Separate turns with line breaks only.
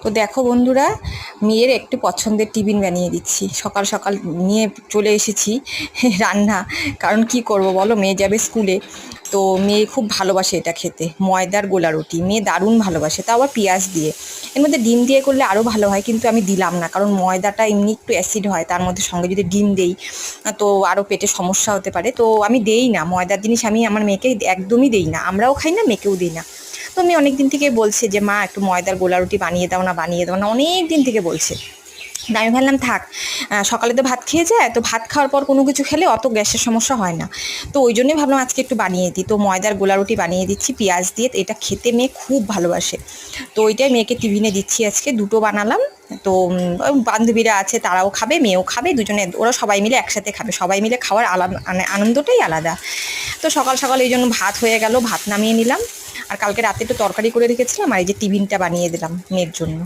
তো দেখো বন্ধুরা, মেয়ের একটু পছন্দের টিফিন বানিয়ে দিচ্ছি। সকাল সকাল নিয়ে চলে এসেছি রান্না। কারণ কি করব বলো, মেয়ে যাবে স্কুলে। তো মেয়ে খুব ভালোবাসে এটা খেতে, ময়দার গোলা রুটি মেয়ে দারুণ ভালোবাসে, তাও আবার পেঁয়াজ দিয়ে। এর মধ্যে ডিম দিয়ে করলে আরও ভালো হয়, কিন্তু আমি দিলাম না, কারণ ময়দাটা এমনি একটু অ্যাসিড হয়, তার মধ্যে সঙ্গে যদি ডিম দেই তো আরও পেটে সমস্যা হতে পারে। তো আমি দেই না ময়দার জিনিস, আমি আমার মেয়েকে একদমই দেই না, আমরাও খাই না, মেয়েকেও দিই না। তো মেয়ে অনেক দিন থেকে বলছে যে মা একটু ময়দার গোলা রুটি বানিয়ে দাও না, বানিয়ে দাও না, অনেক দিন থেকে বলছে। তা আমি ভাবলাম থাক, সকালে তো ভাত খেয়ে যায়, তো ভাত খাওয়ার পর কোনো কিছু খেলে অত গ্যাসের সমস্যা হয় না। তো ওই জন্যই ভাবলাম আজকে একটু বানিয়ে দিই। তো ময়দার গোলা রুটি বানিয়ে দিচ্ছি পেঁয়াজ দিয়ে, এটা খেতে মেয়ে খুব ভালোবাসে। তো ওইটাই মেয়েকে টিফিনে দিচ্ছি, আজকে দুটো বানালাম। তো বান্ধবীরা আছে, তারাও খাবে, মেয়েও খাবে, দুজনে ওরা সবাই মিলে একসাথে খাবে, সবাই মিলে খাওয়ার আলাদা মানে আনন্দটাই আলাদা। তো সকাল সকাল এই জন্য ভাত হয়ে গেল, ভাত নামিয়ে নিলাম। আর কালকে রাতে একটু তরকারি করে রেখেছিলাম, আর এই যে টিফিনটা বানিয়ে দিলাম মেয়ের জন্য।